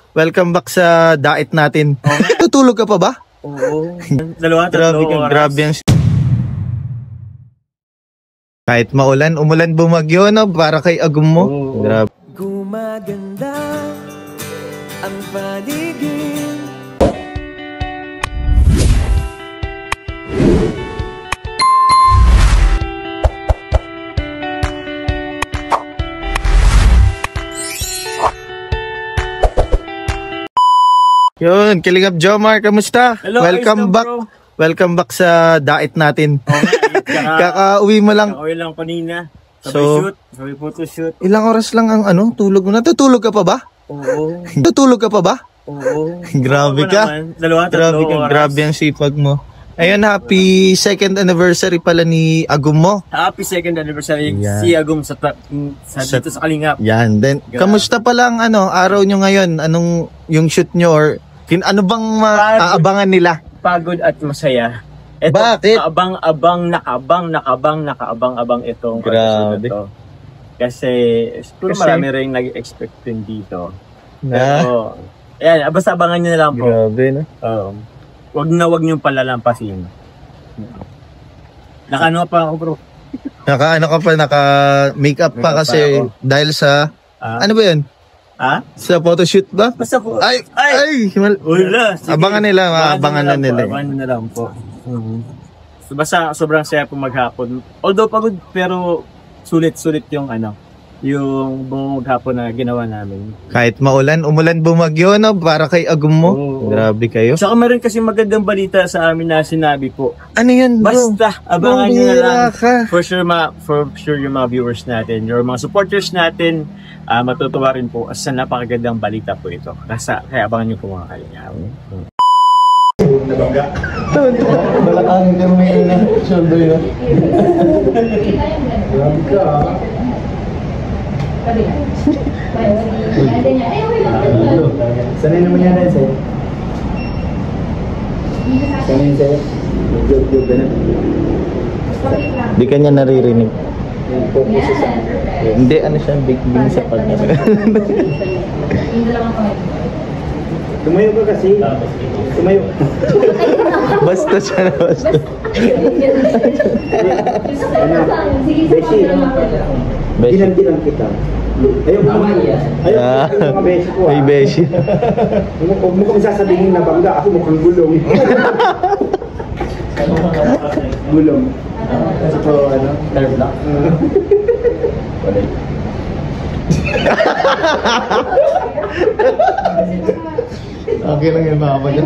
Welcome back sa diet natin. Tutulog ka pa ba? Oo. Grabe ka, grabe yan. Kahit maulan, umulan, bumagyo, no? Para kay agum mo. Grabe. Gumaganda ang paligid. Yun, Kalingap Jomar, kamusta? Hello, welcome back. Bro. Welcome back sa diet natin. Kakauwi mo lang. Kakauwi lang kanina. Sabay photoshoot. Ilang oras lang ang tulog mo. Natutulog ka pa ba? Oo. Natutulog ka pa ba? Oo. Grabe ka. Grabe ka. Grabe ang sipag mo. Ayun, happy second anniversary pala ni Agum mo. Happy second anniversary si Agum sa dito sa Kalingap. Yan. Then, kamusta pala ang araw nyo ngayon? Anong yung shoot nyo or ano bang aabangan nila? Pagod at masaya. Ito, bakit? nakaabang itong grabe. Ito. Kasi marami rin nag-expect din dito. Pero, ayan, basta abangan nyo na lang po. Grabe, no? Wag nyo palalampasin. Naka-ano pa ako, bro? Naka-makeup pa kasi dahil sa, ano ba yun? Sa photoshoot ba? Basta po. Ay! Wala. Abangan nila, abangan na lang po. So, basta sobrang saya po maghapon. Although pagod, pero sulit-sulit yung yung buong maghapon na ginawa namin. Kahit maulan, umulan, bumagyo, no? Para kay agum mo. Grabe kayo. Saka meron kasi magandang balita sa amin na sinabi po. Ano yan, bro? Basta, abangan nyo na lang. For sure yung mga viewers natin, yung mga supporters natin, matutuwa rin po sa napakagandang balita po ito. Kaya abangan nyo po mga Kalingap. Nabangga. Balakangin ka may shoulder yun. Grabe ka. Sanay naman yan rin sa'yo. Sanay sa'yo. Joke na. Di ka niya naririnig. Hindi, siya, big sa kanya. Tumayo ka kasi. Tumayo. Basta siya na basta. Beshi. Ginanti lang kita. Ayaw ko mga beshi ko. May beshi. Huwag mo kong sasabihin na bangga. Ako mukhang gulong. Gulong. Kasi po, third block. Okay lang yun, mga kapatid.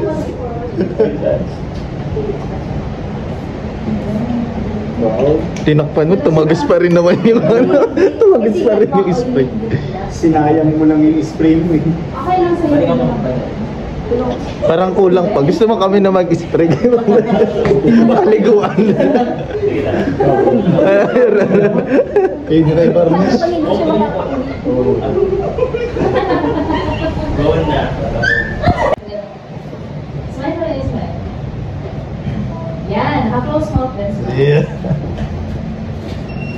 Tinakpan mo, tumagas pa rin naman yung tumagas pa rin yung spray. Sinayang mo lang yung spray mo eh. Okay lang sa'yo. Parang kulang pa. Gusto mo kami na mag-spray. Makaliguan. Kayo nyo kayo parang Gawin na. Smile pa rin, smile. Yan, naka-close mouth din. Yeah.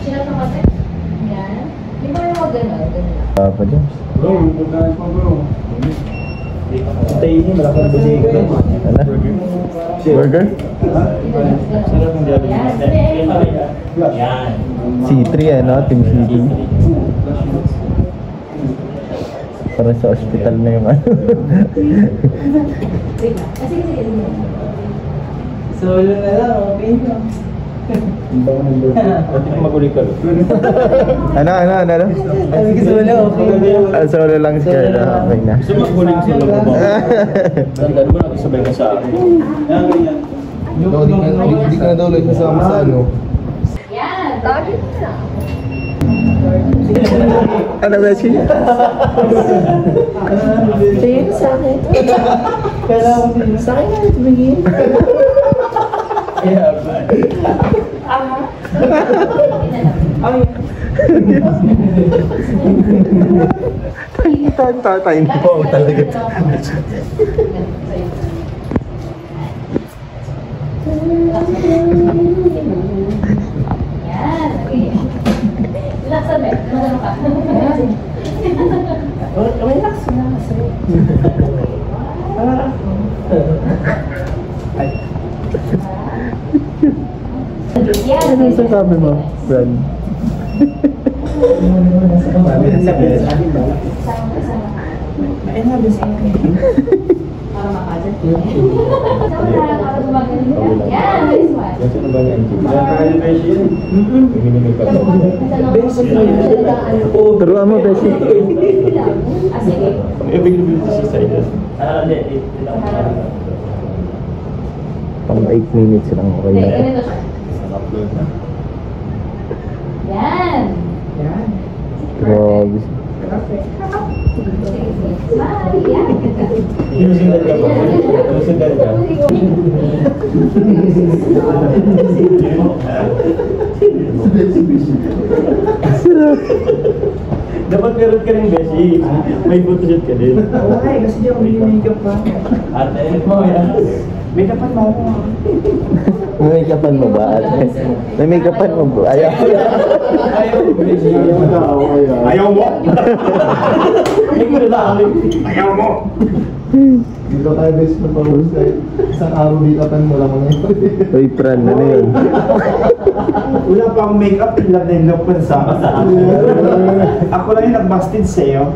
Sinap na kasi? Yan. Di ba yung mag-gano'n? Apa dyan? Bro, pagkain pa bro. Tayo ini malakang busiga. Ano? Burger? Sarap ng Jollibee. Yan. C3 Team C3. Para sa ospital na yung Sige. Solo na lang, okay na. Pati maguli ka. Ano? Solo, okay. Solo lang siya. Okay na. Gusto maguling solo mo ba? Tandaan mo na, sabay ka sa akin. Hindi ka na daw lang kasama sa Yan, tawagin mo na. Ano ba siya? Tingin sa akin. Sa akin na tumingin. Tatay po talaga. Yan, okay. Relax a bit. Relax na. Yes. Ano sa sabi mo, Brad? Para makajat. Para gumagano yan. Yan, nice one. Ano ba yung MTV? Kaya Beshi yun. Minimig pa to. Turuan mo, Beshi. Ah, sige. Availability sa side. Pang 8 minutes lang okay Hindi, na. ganito siya. Upload na. Yan. Grabe. Sige, sige. Smile. Yan. Inusundan ka ba? Inusundan ka? Dapat meron ka rin Beshi. May photoshoot ka din. Okay, kasi di ako makeup pa. Ate, mo yan. Make-upan mo ako. May make-upan mo ba? May make-upan mo ba? Ayaw. Ayaw mo Beshi. Ayaw mo? Hindi ko nalakamig. Ayaw mo? Dito tayo best na pa-husay. Isang araw make-upan mo lang ngayon. Uy, Fran, ano yun? Wala pa akong make-up, in love na in love ko na sa akin. Ako lang yung nag-busted sa'yo.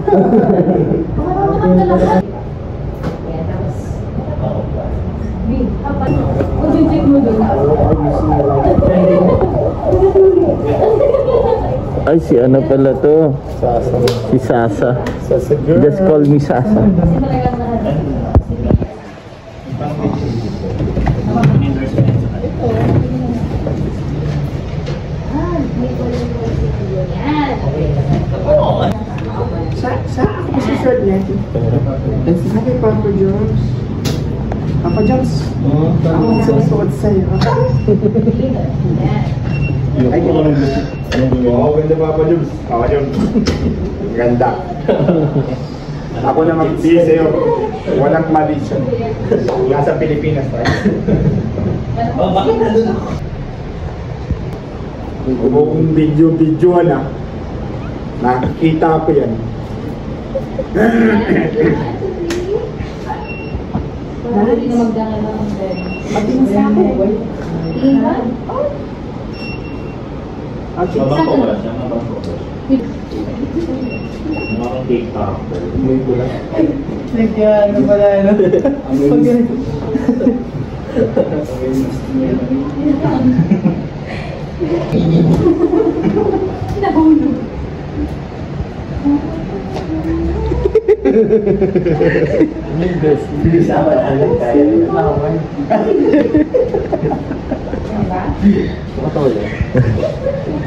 Yan, tapos. B, kapag. Kung check mo doon. Ay, si ano pala to? Si Sasa. Just call me Sasa. Kasi talagang lahat. Ah, may yan. Sa ako si Fred niya. Sabi Papa Jones. Papa Jones, ako ang sinusuot sa'yo. Yan. Ay, gano'n. Oo, ganda Papa Jones. Papa Jones. Ganda. Ako na mag-see sa'yo. Walang mali siya. Nasa Pilipinas tayo. Kung video na, nakikita ko yan. Hindi na magdangal ng very. Pagin sa akin. Tingnan. Okay. Mabang ko ba siya? Mabang ko ba siya? Mga cake topper. May pula. Ano pala, ano? Nahulog.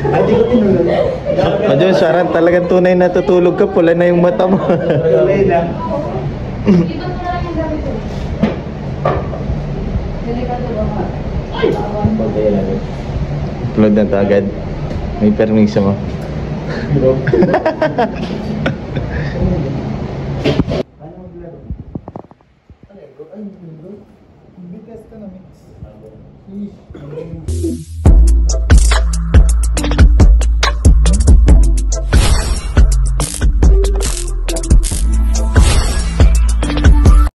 Ay, di ko tinulog. O Diyos, parang talagang tunay na tutulog ka, pula na yung mata mo. Tuloy na. Iban mo na lang yung gamit ko. Delikado ba ka? Upload na to agad. May permiso mo. Bigas ka na mix.